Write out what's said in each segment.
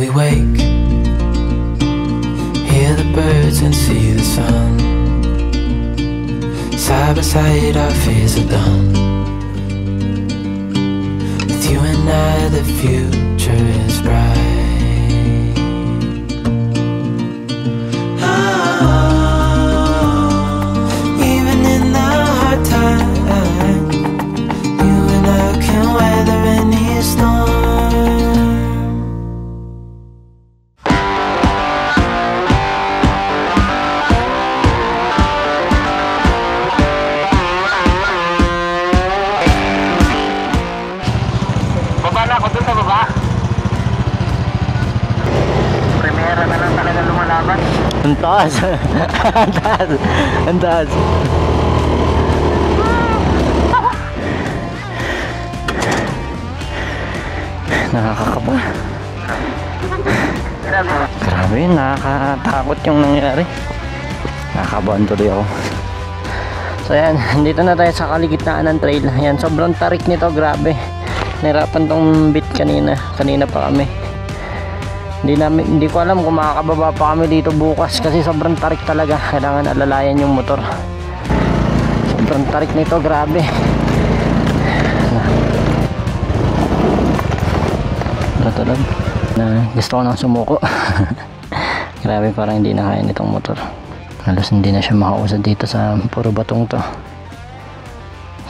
we wake, hear the birds and see the sun. Side by side our fears are done. With you and I the future is bright. Even in the hard times, you and I can weather any storm. Baba na ako dun sa baba. Primera na lang talaga lumalaban. Ang taas. Ang taas. Ang taas. Nakakakaba. Grabe, nakakatakot yung nangyari. Nakakabahan tuloy ako. So yan, dito na tayo sa kaligitnaan ng trail. Yan, sobrang tarik nito, grabe. Nahirapan tong bit kanina. Kanina pa kami. Hindi ko alam kung makakababa pa kami dito bukas kasi sobrang tarik talaga. Kailangan alalayan yung motor. Sobrang tarik nito, grabe. Natulog na gusto ko nang sumuko. Grabe, parang hindi na kaya nitong motor. Halos hindi na siya makausad dito sa puro batong to.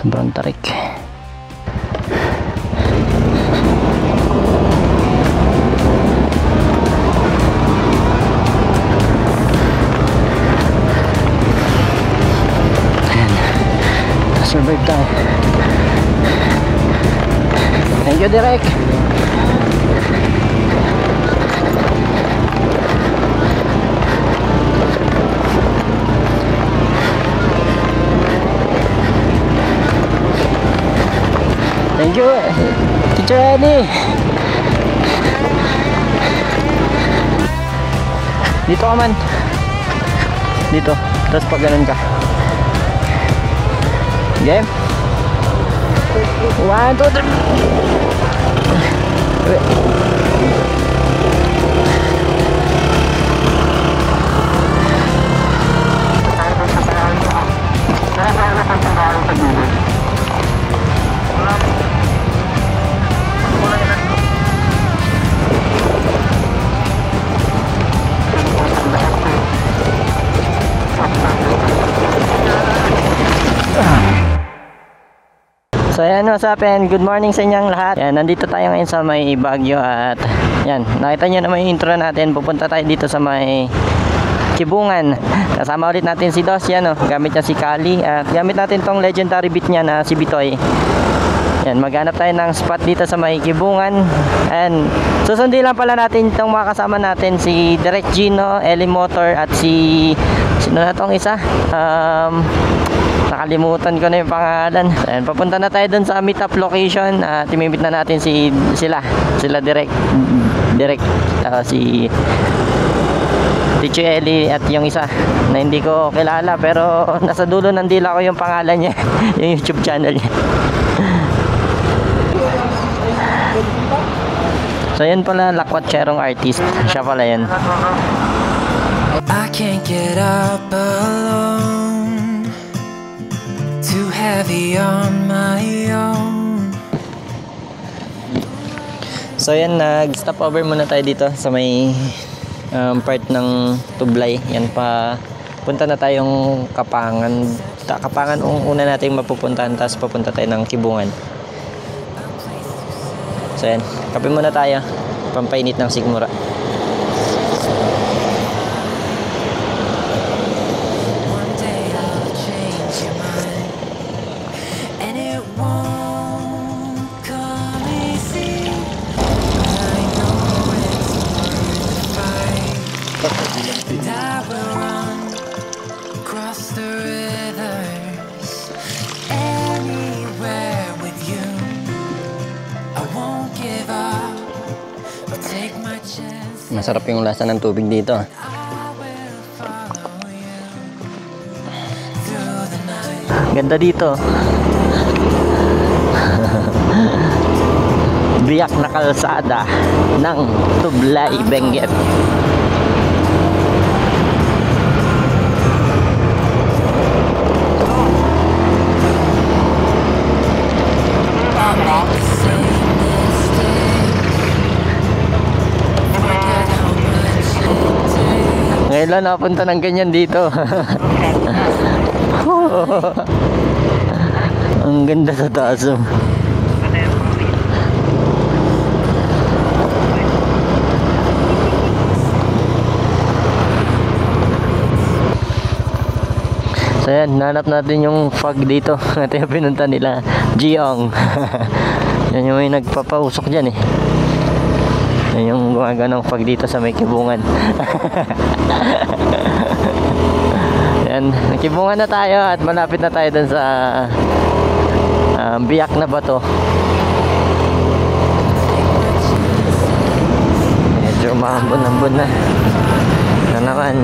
Sobrang tarik. Survive tayo. Thank you, Direk. Thank you, Teacher Eddie. Dito ka man. Dito. Tapos pag ganun ka. Game. 1, 2, 3. So ayan, what's up and good morning sa inyong lahat. Yan, nandito tayo ngayon sa may Baguio at yan, nakita nyo naman yung intro natin. Pupunta tayo dito sa may Kibungan. Kasama ulit natin si Dos, yan o, gamit niya si Kali at gamit natin tong legendary beat niya na si Bitoy. Yan, maghanap tayo ng spot dito sa may Kibungan. And susundin lang pala natin itong mga kasama natin, si Direct Gino, Ellie Motor at si sino na tong isa? Nakalimutan ko na yung pangalan. Ayan, papunta na tayo dun sa meetup location at imimit na natin sila Direct si Teacher Ellie at yung isa na hindi ko kilala pero nasa dulo ng dila ko yung pangalan niya. Yung YouTube channel niya. So yun pala, Lakwat Cherong Artist. Siya pala yun. I can't get up alone, too heavy on my own. So yan, nag-stop over muna tayo dito sa may part ng Tublay. Yan pa, punta na tayong Kapangan. Kapangan una natin mapupuntahan, tapos papunta tayo ng Kibungan. So yan, kape muna tayo, pampainit ng sikmura. Masarap yung lasa ng tubig dito. Ganda dito. biyak na kalsada ng Tublay, Benguet. Ngayon lang napunta ng ganyan dito. Ang ganda sa taas. So yan, nanap natin yung fog dito. Ito yung pinunta nila, Giong. Yan yung may nagpapausok dyan eh. Yan yung gumagana ng fog dito sa may Kibungan. Yan, nakibungan na tayo at malapit na tayo dun sa biyak na bato. Medyo maambon-ambon na. Na naman.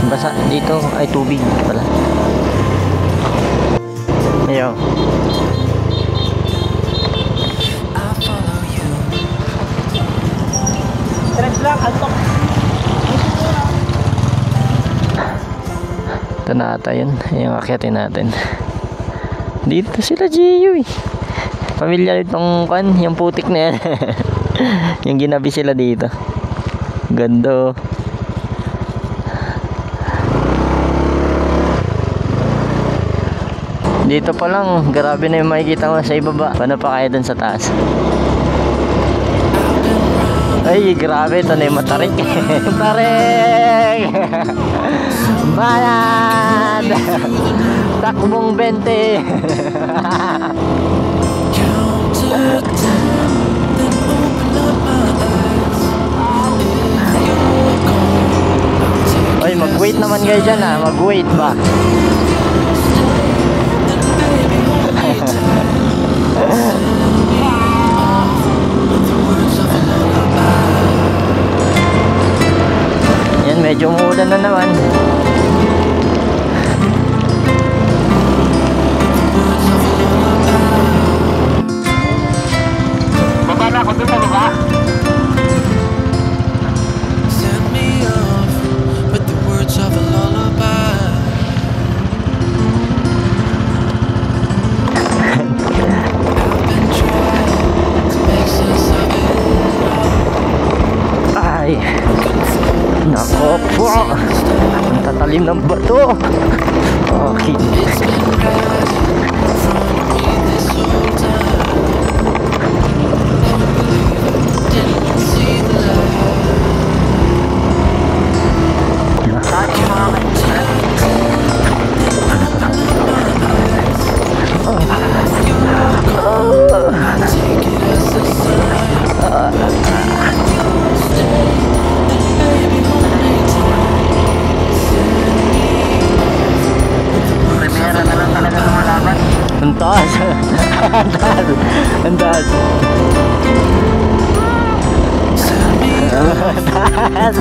Basa dito ay tubig pala. Ayun. Ito na ata yun. Yung akyatin natin. Dito sila Gio eh. Pamilyar itong kan, yung putik na yan. Yung ginabi sila dito. Ganda. Dito pa lang, grabe na yung makikita mo sa ibaba. Paano pa kaya dun sa taas? Ay, grabe. Ito na yung matarik. Tarik! Bayad! Takbong 20. Ay, mag-wait naman kayo dyan ha. Mag-wait ba? Yan, medyo umuulan na naman. Baba na ako dun sa baba. Set me off with the words of a lullaby. I've been trying to make sense of it all. Ay, nako po. Ang tatalim ng bato. Okay. It's been right in front of me this whole time. Never believed it, didn't see the take it as a sign. Stay and baby hold me tight. Send me with the words of Primera na lang talaga lumalaban. Ang taas. Ang taas. Ang taas. send me Ang taas.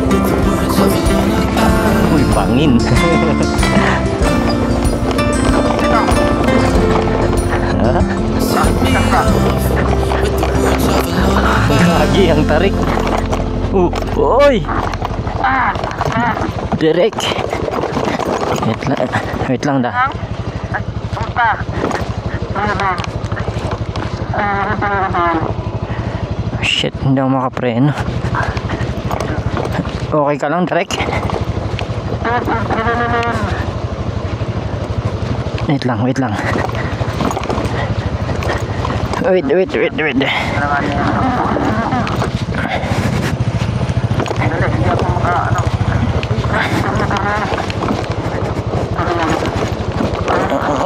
with the words of a lullaby. Uy, pangin. Set me off with the words of a lullaby. Gagi, ang tarik. Uy! Direk. Wait lang da. Pumunta. Shit, hindi ako makapreno. Okay ka lang, Direk? Wait lang. Wait. Dali, hindi ako ano.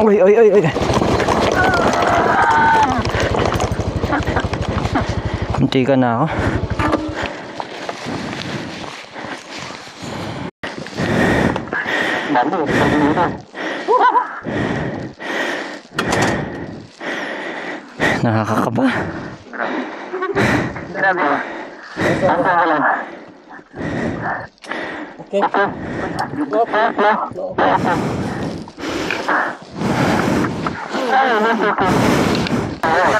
Uy. Kunti ka na ako. Nakakakaba. Grabe. Ang pangalan. Okay.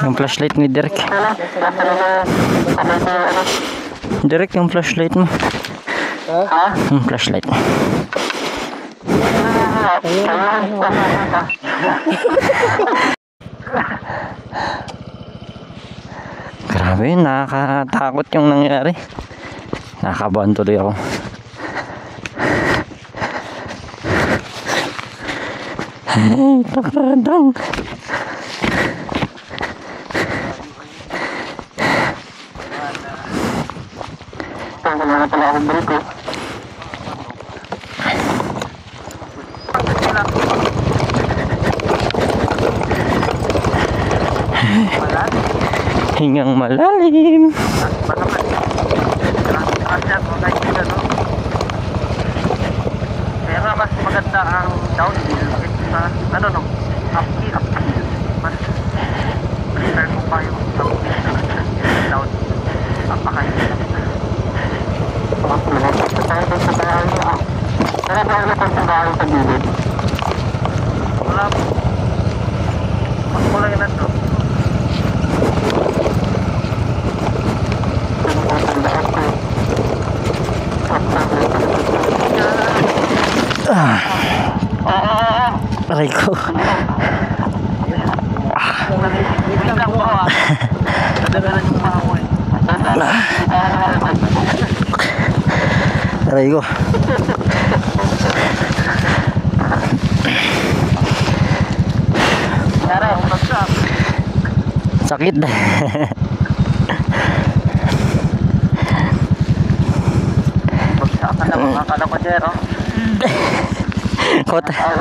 Yung flashlight ni Derek. Derek, yung flashlight mo. Yung flashlight. Grabe, nakakatakot yung nangyari. Nakakabahan tuloy ako. Hey, takadang. Hingang malalim. Kaya nga mas maganda ang downhill kaysa ano no, uphill. Mas prefer ko pa yung uphill na downhill. Napakahirap. Wala po. Mas kulay na to. Aray ko. Biglang po ah. Nadagalan yung mga ko eh. Aray ko. Tara, umagsak. Sakit. Bagsakan na mga kalakodero. Kota. Yan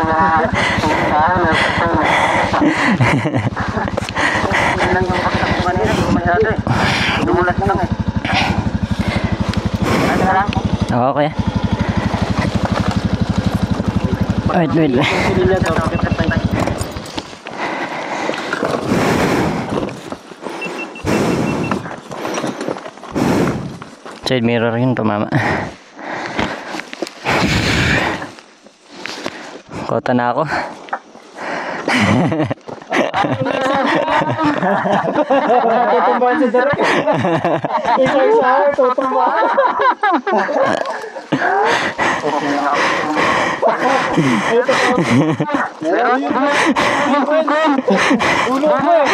lang yung bagsak ko kanina. Hindi ko masyado eh. Dumulas lang eh. Ano na lang? Okay. Wait. Side mirror yun, tumama. Kota na ako. Tutumbahan si Derek. Isa-isa, tutumbahan. Ulo mo eh.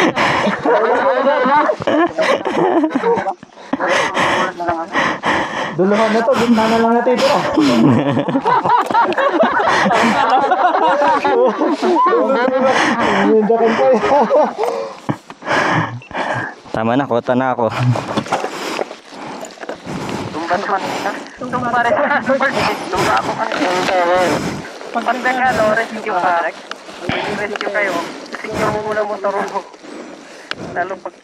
Duluhan na to, gitna na lang natin ito. Tama na, kota na ako. Tumba rin. Tumba ako kanina. Pag nagkano, rescue ka. Rescue kayo. Rescue mo muna motor mo. Lalo pag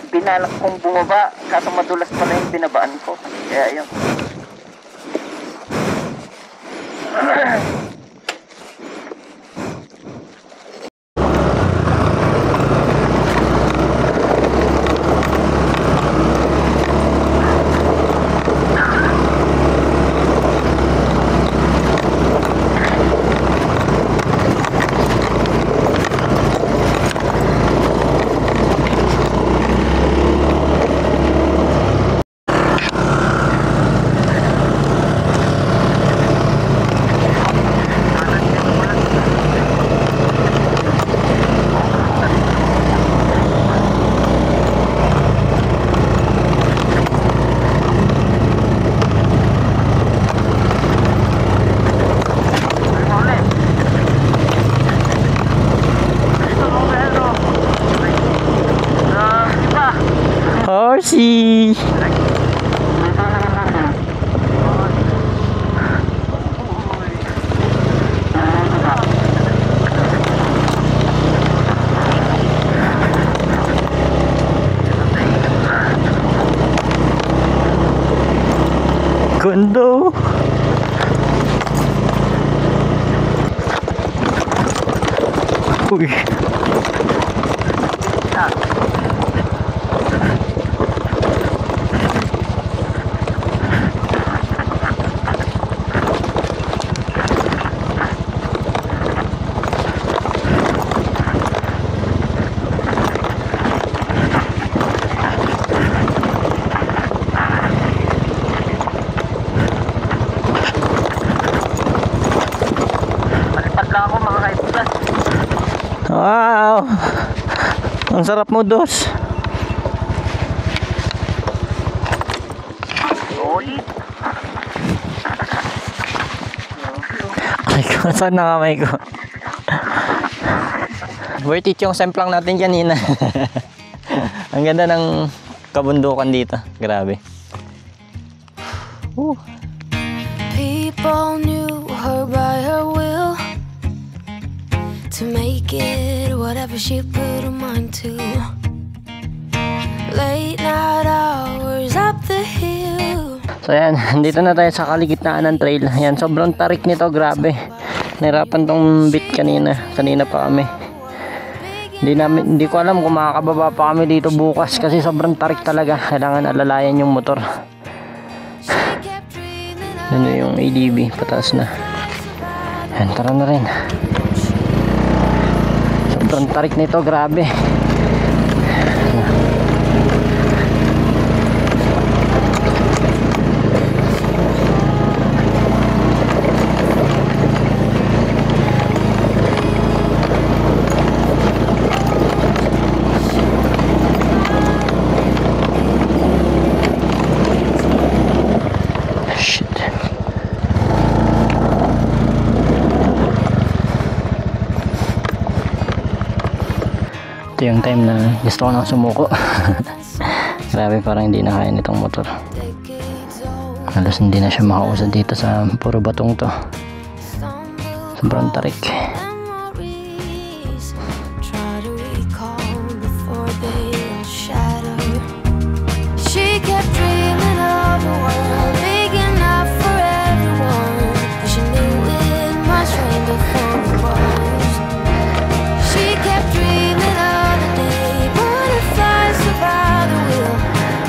binalak kong bumaba, kaso madulas pala yung binabaan ko. Kaya yun. Horsey! Gondo! Uy! Wow! Ang sarap mo, Dos. Solid. Ay ko, saan na kamay ko? Worth it yung semplang natin kanina. Ang ganda ng kabundukan dito. Grabe. People knew her by her will, to make it whatever she put her mind to. Late night hours up the hill. So yan, dito na tayo sa kaligitnaan ng trail. Yan, sobrang tarik nito, grabe. Nahirapan tong bit kanina. Kanina pa kami. Hindi ko alam kung makakababa pa kami dito bukas kasi sobrang tarik talaga. Kailangan alalayan yung motor. Ano yung ADB, pataas na. Yan, tara na rin. Sobrang tarik nito, grabe. Ito yung time na gusto ko nang sumuko. Grabe, parang hindi na kaya nitong motor. Halos hindi na siya makausad dito sa puro batong to. Sobrang tarik. She kept dreaming of a world big enough for everyone, but she knew it must rain before it was. She kept dreaming of the day butterflies survive the wheel,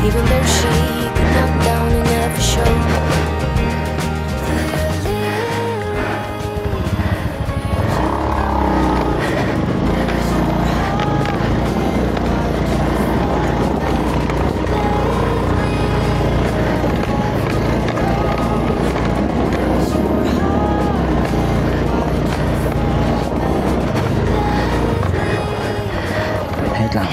even though she could knock down and never show. Wait lang.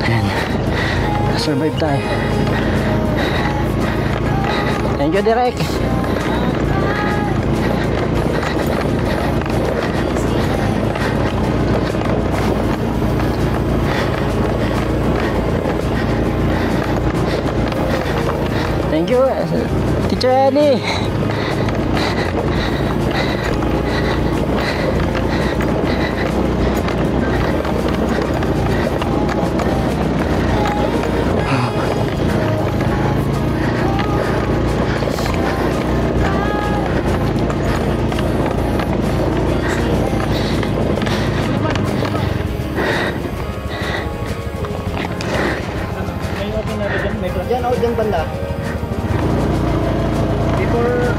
Ayan. Survive tayo. Thank you, Derek. Thank you, Teacher Ellie. Diyan o, diyan banda. Before...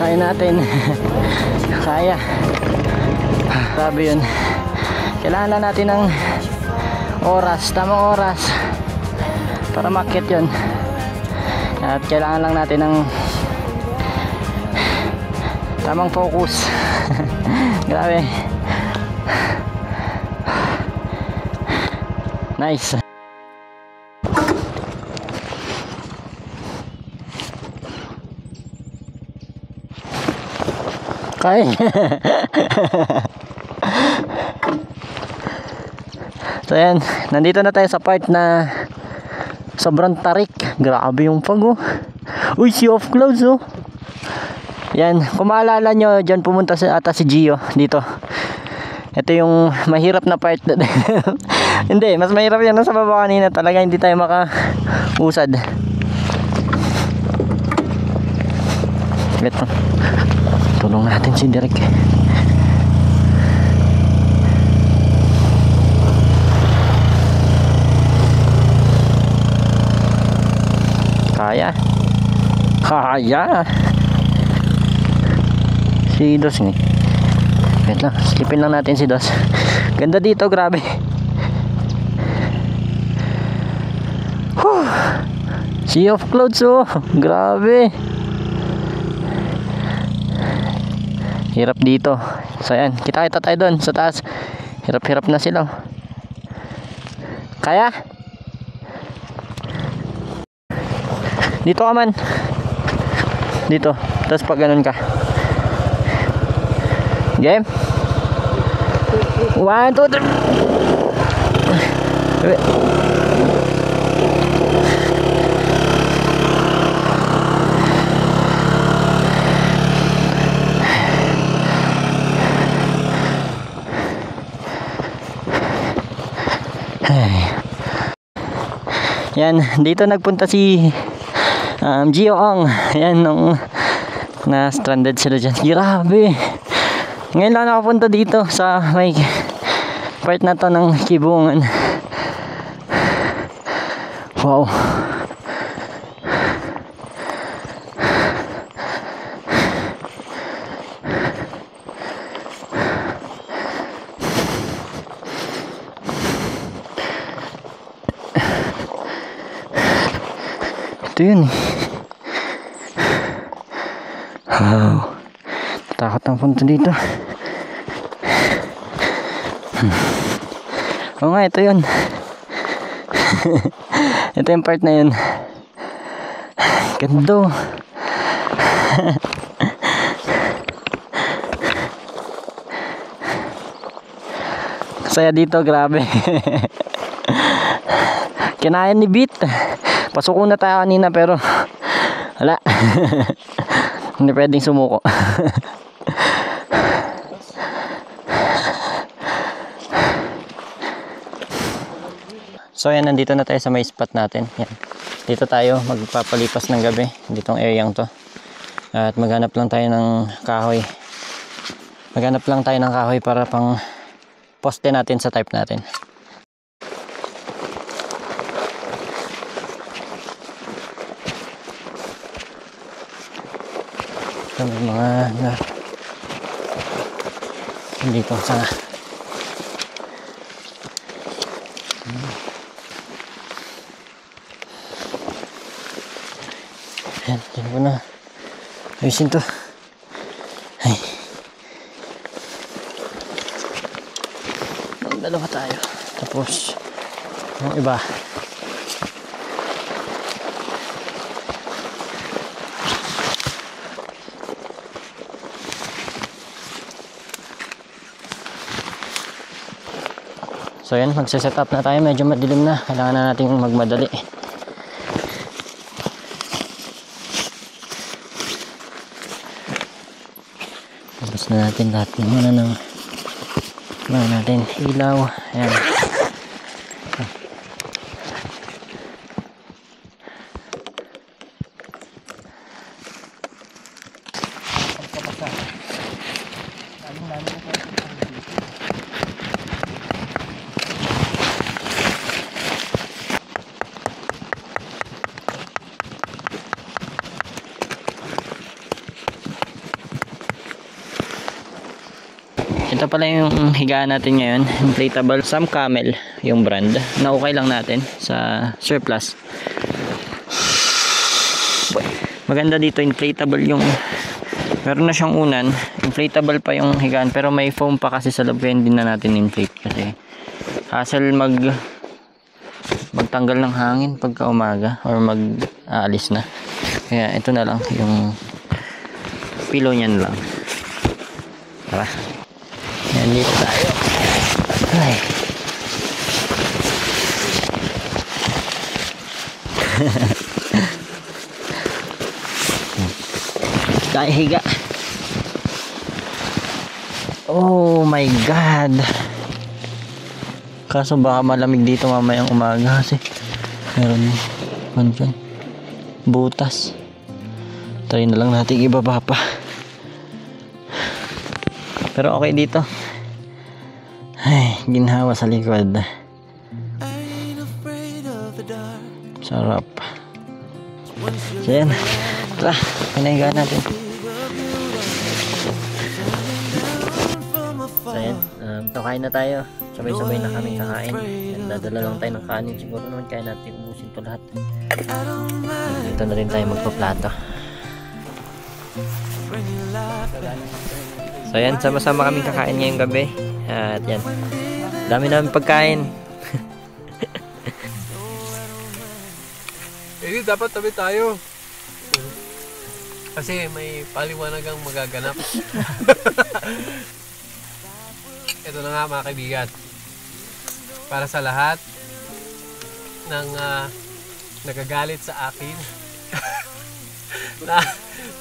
Kaya natin. Kaya. Grabe yun. Kailangan lang natin ng oras, tamang oras para makit yun. At kailangan lang natin ng tamang focus. Grabe. Nice. Kaya. So yan, nandito na tayo sa part na sobrang tarik. Grabe yung fog, oh. Uy, sea of clouds, oh. Yan, kung maalala nyo, dyan pumunta ata si Gio dito. Ito yung mahirap na part. Hindi, mas mahirap yan sa baba kanina. Talaga hindi tayo makausad. Ito, tulong natin si Derek. Kaya. Si Dos ni. Wait lang, slipin lang natin si Dos. Ganda dito, grabe. Whew. Sea of clouds, oh. Grabe. Hirap dito. So yan, kita-kita tayo doon sa taas. Hirap-hirap na sila. Kaya? Dito ka man. Dito. Tapos pag ganun ka. Game? 1, 2, 3. Yan, dito nagpunta si Gio Ong. Yan, nung na-stranded sila dyan. Grabe. Ngayon lang nakapunta dito sa may part na to ng Kibungan. Wow. Ito yun eh. Wow. Takot ang punta dito. Oo nga, ito yun. Ito yung part na yun. Ganda. Saya dito, grabe. Kinayan ni Beat. Pasuko na tayo kanina pero wala. Hindi pwedeng sumuko. So yan, nandito na tayo sa may spot natin. Yan. Dito tayo magpapalipas ng gabi. Ditong areang to. At maghanap lang tayo ng kahoy. Maghanap lang tayo ng kahoy para pang poste natin sa type natin. So, may mga dito sana. Yan, dyan ko na ayusin to. Ay. Dalawa tayo. Tapos yung iba so yan, magsiset up na tayo. Medyo madilim na. Kailangan na natin magmadali. Tapos na natin lahat muna ng natin ilaw. Ayan. Ito pala yung higaan natin ngayon, inflatable Sam Camel yung brand. Naukay lang natin sa surplus. Maganda dito, inflatable yung, meron na siyang unan, inflatable pa yung higaan pero may foam pa kasi sa loob, kaya hindi na natin inflate kasi hassle magtanggal ng hangin pagka umaga or mag-aalis na. Kaya ito na lang yung pillow niyan lang. Tara. Yan, dito tayo. Ay. Tayo higa. Oh my God. Kaso baka malamig dito mamayang umaga kasi meron dyan butas. Try na lang natin ibaba pa. Pero okay dito. Ay, ginhawa sa likod. Sarap. So yan, Tara, pinahigaan natin. So yan, kakain na tayo. Sabay-sabay na kami kakain. Dadala lang tayo ng kanin. Siguro naman kaya natin ubusin to lahat. Dito na rin tayo magpaplato. So yan, sama-sama kami kakain ngayong gabi. At yan, dami namin pagkain. Eh, dapat tabi tayo. Kasi may paliwanagang magaganap. Ito na nga mga kaibigan. Para sa lahat ng nagagalit sa akin na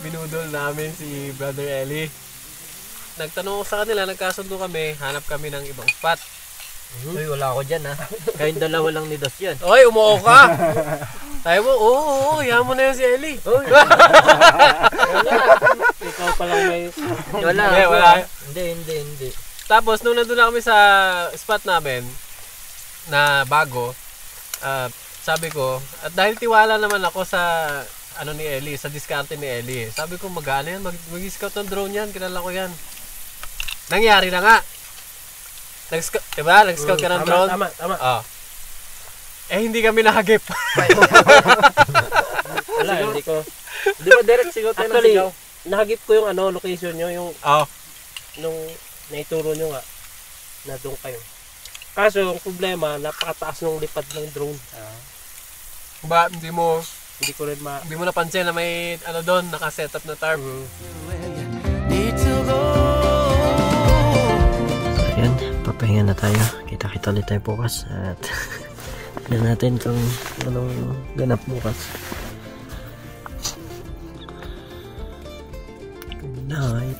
binudol namin si Brother Eli. Nagtanong ko sa kanila, nagkasundo kami, hanap kami ng ibang spot. Uy, wala ako dyan ha. Kayong dalawa lang ni Dos yan. Oy, umuo ka! Tayo mo, oo, yaman mo na yan si Eli. Uy! Ikaw palang may... Wala. Wala. Hindi. Tapos, nung nandun na kami sa spot namin, na bago, sabi ko, at dahil tiwala naman ako sa ano ni Eli, sa diskarte ni Eli, sabi ko, mag-ano yan, mag-scout ng drone yan, kilala ko yan. Nangyari na nga. Diba? Nag-scout ka ng drone? Tama. Oh. Eh, hindi kami nakagip. Wala, hindi ko. Di ba direct sigaw tayo ng sigaw? Nakagip ko yung location nyo, yung nung naituro nyo nga, na doon kayo. Kaso, yung problema, napakataas ng lipad ng drone. Ba, hindi mo napansin na may doon, naka-setup na tarp. Need to go. So yan, papahinga na tayo. Kita-kita ulit tayo bukas. At tignan natin kung anong ganap bukas. Good night.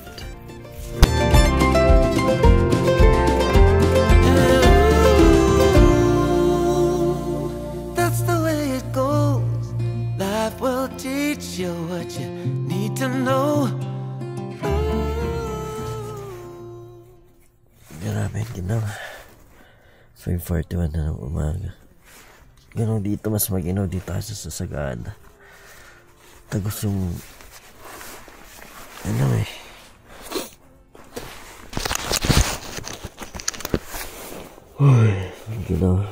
That's the way it goes. Life will teach you what you need to know. Grabe, ginaw. 5:41 na ng umaga. Ginaw dito, mas maginaw dito sa Sagada. Tagos yung Uy, ginaw.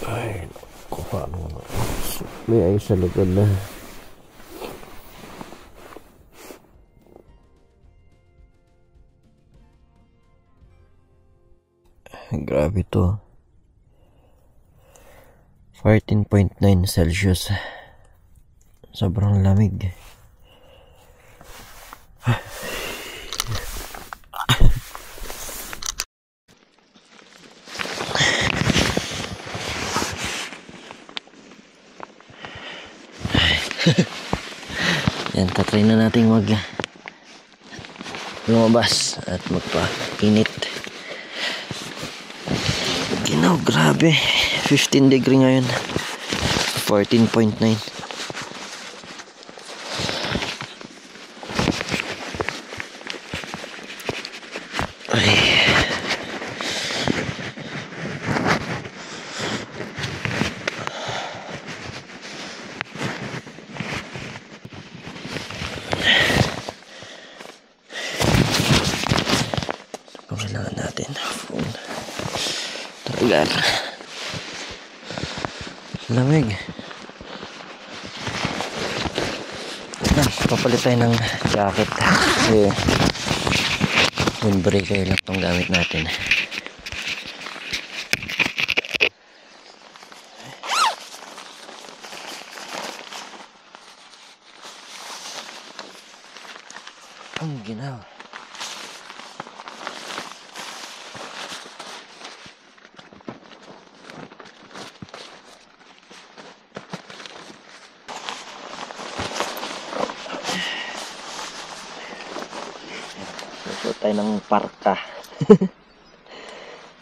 Ay, naku, paano na. May ay sa likod na. Grabe to. 14.9 Celsius. Sobrang lamig. Yan, tatry na natin lumabas at magpa-init. Ginaw, grabe. 15 degree ngayon. 14.9. Ay. Kailangan natin phone. Tagal. Lamig. Papalit tayo ng jacket kasi windbreaker lang itong gamit natin. Ang ginawa. Tayo ng parka.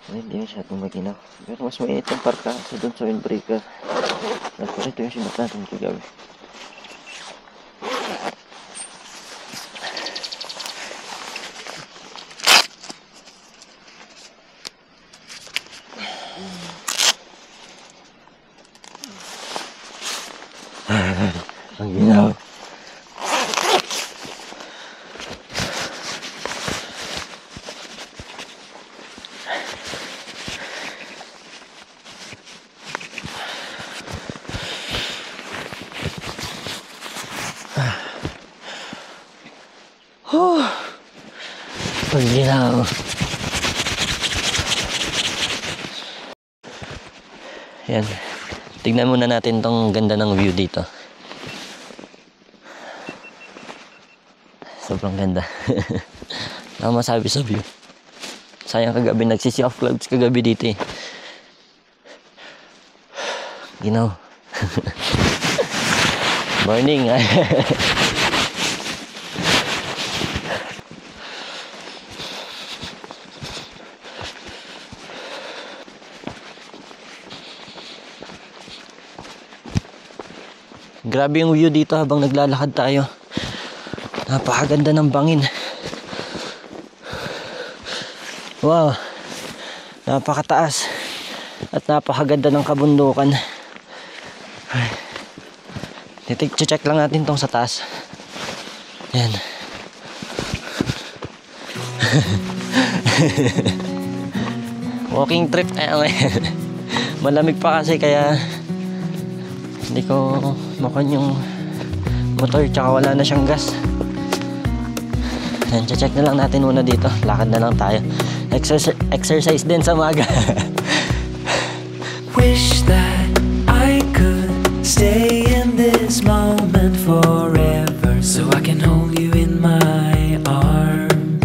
Hindi masyadong maginaw. Pero mas mainit yung parka kasi doon sa windbreaker. Pero ito yung sinat natin kagabi. Ang ginaw. Ang ginaw. Yan. Tignan muna natin tong ganda ng view dito. Sobrang ganda. Ano masabi sa view? Sayang kagabi, nagsisi off clouds kagabi dito eh. Ginaw. Morning. Grabe yung view dito habang naglalakad tayo. Napakaganda ng bangin. Wow. Napakataas. At napakaganda ng kabundukan. Check lang natin tong sa taas. Yan. Walking trip. Malamig pa kasi kaya hindi ko makuha yung motor tsaka wala na siyang gas. Yan, check na lang natin muna dito. Lakad na lang tayo. Exercise din sa maga. Wish that I could stay in this moment forever, so I can hold you in my arms.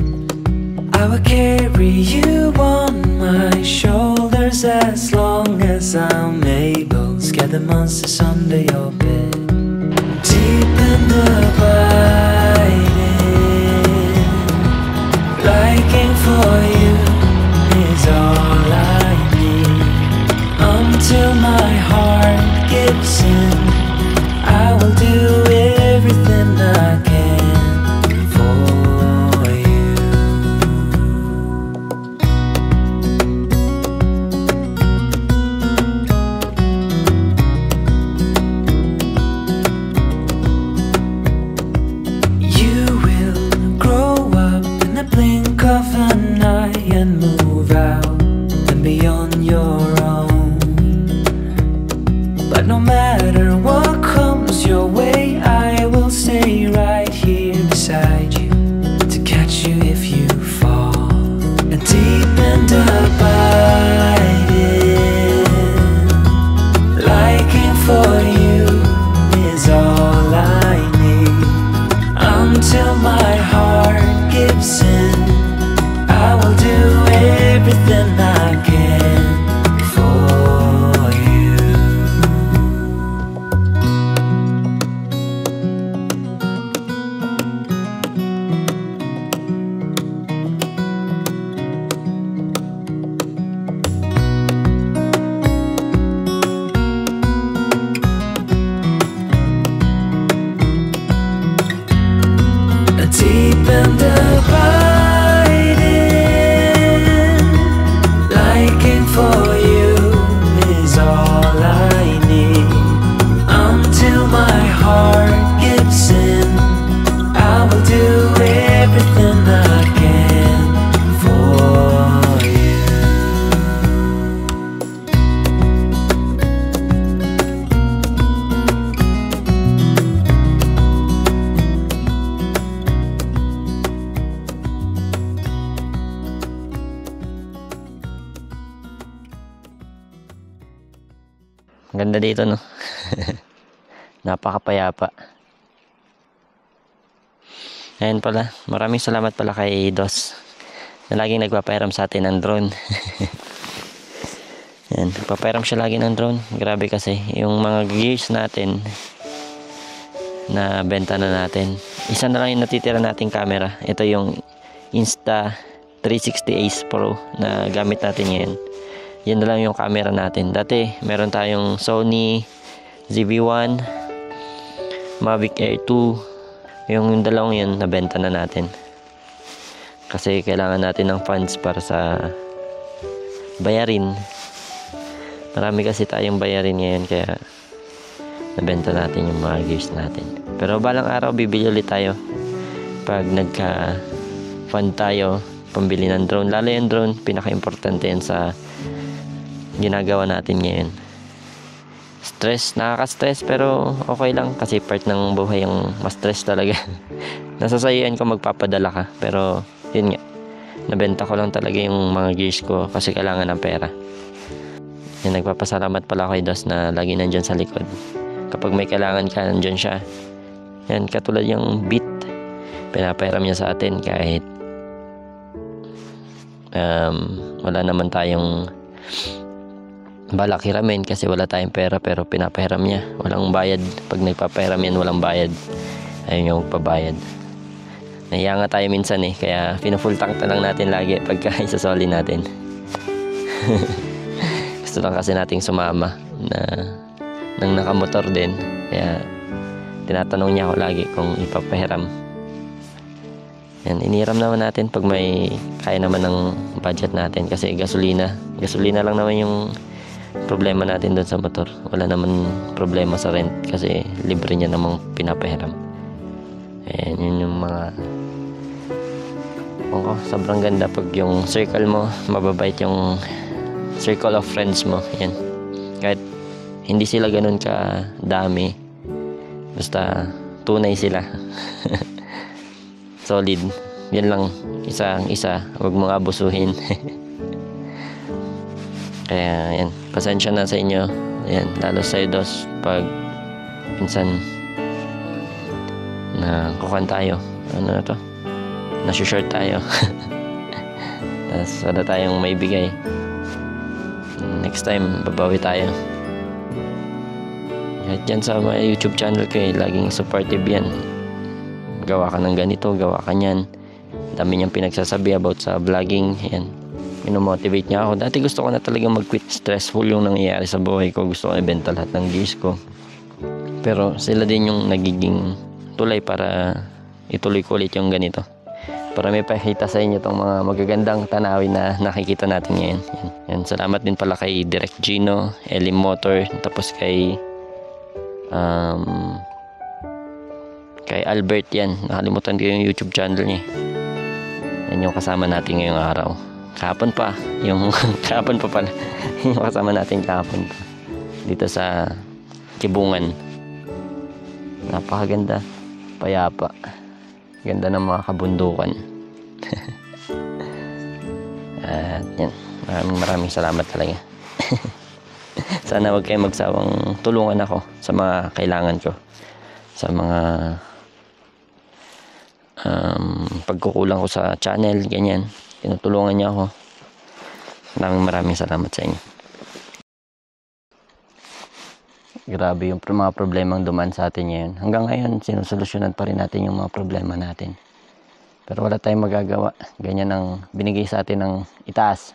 I will carry you on my shoulders as long as I'm able. Scare the monsters under your bed. Deep in the abiding, liking for you is all I need. Until my heart gives in, I will do everything I can for you. You will grow up in the blink of an eye and move out and beyond your own. But no matter what comes your way, I will stay right here beside you to catch you if you fall. And deep and abiding, liking for you is all I need. Until my heart gives in, I will do everything I can for you. Deep and abiding, liking for you is all I need. Until my heart gives in, I will do everything I can for you. Ganda dito, no? Napakapayapa. Ayan pala, maraming salamat pala kay Dos na laging nagpapairam sa atin ng drone. Ayan, nagpapairam siya lagi ng drone. Grabe kasi, yung mga gears natin na benta na natin. Isa na lang yung natitira nating camera. Ito yung Insta360 Ace Pro na gamit natin ngayon. Yan na lang yung camera natin. Dati, meron tayong Sony ZV-1, Mavic Air 2. Yung dalawang yun, nabenta na natin. Kasi kailangan natin ng funds para sa bayarin. Marami kasi tayong bayarin ngayon, kaya nabenta natin yung mga gears natin. Pero balang araw bibili ulit tayo pag nagka-fund tayo pambili ng drone. Lalo yung drone, pinaka-importante yan sa ginagawa natin ngayon. Stress, nakaka-stress pero okay lang kasi part ng buhay yung ma-stress talaga. Nasasayian ko magpapadala ka pero yun nga, nabenta ko lang talaga yung mga gears ko kasi kailangan ng pera. Yan, nagpapasalamat pala kay Dos na lagi nandyan sa likod. Kapag may kailangan ka, nandyan siya. Yan, katulad yung beat, pinapahiram niya sa atin kahit wala naman tayong balak hiramin kasi wala tayong pera, pero pinapahiram niya. Walang bayad. Pag nagpapahiram yan, walang bayad. Ayun yung magpabayad. Nahiya nga tayo minsan kaya pina-full tank na lang natin lagi pagka isasoli natin. Gusto lang kasi nating sumama nang nakamotor din, kaya tinatanong niya ako lagi kung ipapahiram. Yan, iniram naman natin pag may kaya naman ng budget natin kasi gasolina lang naman yung problema natin doon sa motor. Wala naman problema sa rent kasi libre niya namang pinapahiram. Ayan, yun yung mga sobrang ganda pag yung circle mo, mababait yung circle of friends mo. Yan, kahit hindi sila ganun ka dami, basta tunay sila. Solid, yan lang, isa, huwag mong abusuhin. Kaya yan, pasensya na sa inyo. Yan, lalo sa Dos pag minsan na kukan tayo, nasi-short tayo. Tapos wala tayong may bigay. Next time babawi tayo. At yan sa my YouTube channel ko laging supportive yan. Gawa ka ng ganito, gawa ka nyan. Dami niyang pinagsasabi about sa vlogging. Yan, minomotivate niya ako. Dati gusto ko na talagang mag-quit. Stressful yung nangyayari sa buhay ko. Gusto ko na ibenta lahat ng gears ko. Pero sila din yung nagiging tulay para ituloy ko ulit yung ganito. Para may pakita sa inyo itong mga magagandang tanawin na nakikita natin ngayon. Yan. Salamat din pala kay Direct Gino, Elim Motor, tapos kay Albert. Yan, nakalimutan ko yung YouTube channel niya. Yan yung kasama natin ngayong araw. Kahapon pa, yung kahapon pa pala. Yung kasama natin kahapon pa. Dito sa Kibungan. Napakaganda, payapa. Ganda ng mga kabundukan. At yan, maraming salamat talaga. Sana wag kayong magsawang tulungan ako sa mga kailangan ko, sa mga pagkukulang ko sa channel, ganyan. Tinutulungan niya ako. Maraming salamat sa inyo. Grabe yung mga problemang dumaan sa atin ngayon. Hanggang ngayon, sinusolusyonan pa rin natin yung mga problema natin. Pero wala tayong magagawa. Ganyan ang binigay sa atin ng itaas.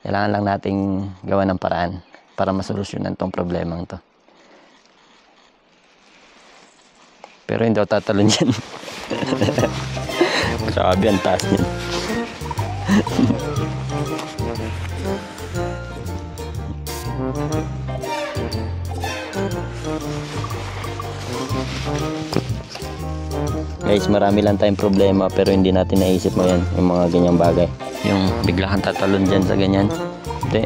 Kailangan lang nating gawa ng paraan para masolusyonan tong problemang to. Pero hindi ako tatalon yan. Grabe, ang taas niyan. Guys, marami lang tayong problema pero hindi natin naisip mo yan, yung mga ganyang bagay. Yung bigla kang tatalon dyan sa ganyan. Hindi.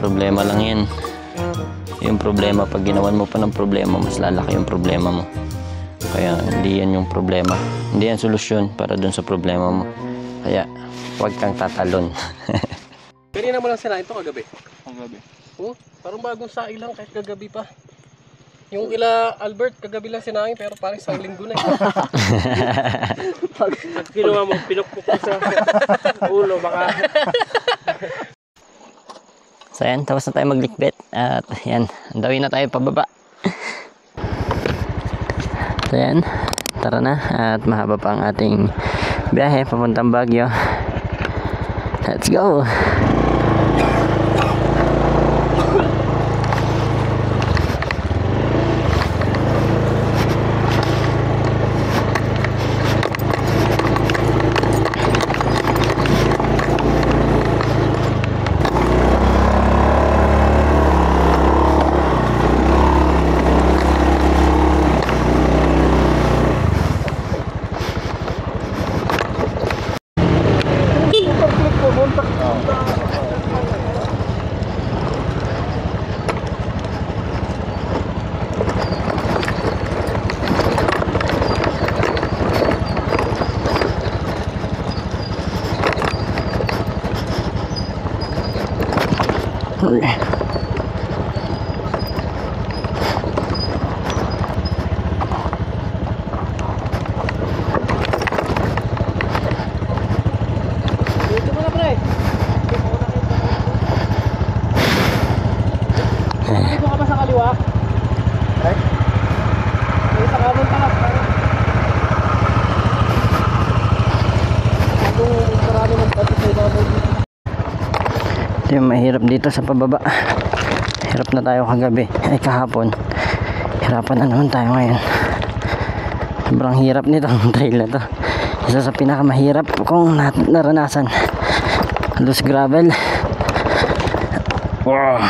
Problema lang yan. Yung problema, pag ginawan mo pa ng problema, mas lalaki yung problema mo. Kaya hindi yan yung problema. Hindi yan solusyon para dun sa problema mo. Kaya huwag kang tatalon. Kanina mo lang sinain ito kagabi. Oh, parang bagong saing lang kahit kagabi pa. Yung ila Albert, kagabi lang sinain pero parang isang linggo na. Pag kinuha mo, pinukpok ko sa ulo, baka. So yan, tapos na tayo maglikbit. At yan, andawin na tayo pababa. So yan, tara na. At mahaba pa ang ating biyahe papuntang Baguio. Let's go! Uy. Dito mo na, pre. Dito ka ba sa kaliwa? Ay, sa kanan ka. Ito yung mahirap dito sa pababa. Hirap na tayo kagabi. Ay kahapon. Hirapan na naman tayo ngayon. Sobrang hirap nito ang trail na to. Isa sa pinakamahirap kong naranasan. Loose gravel. Wow.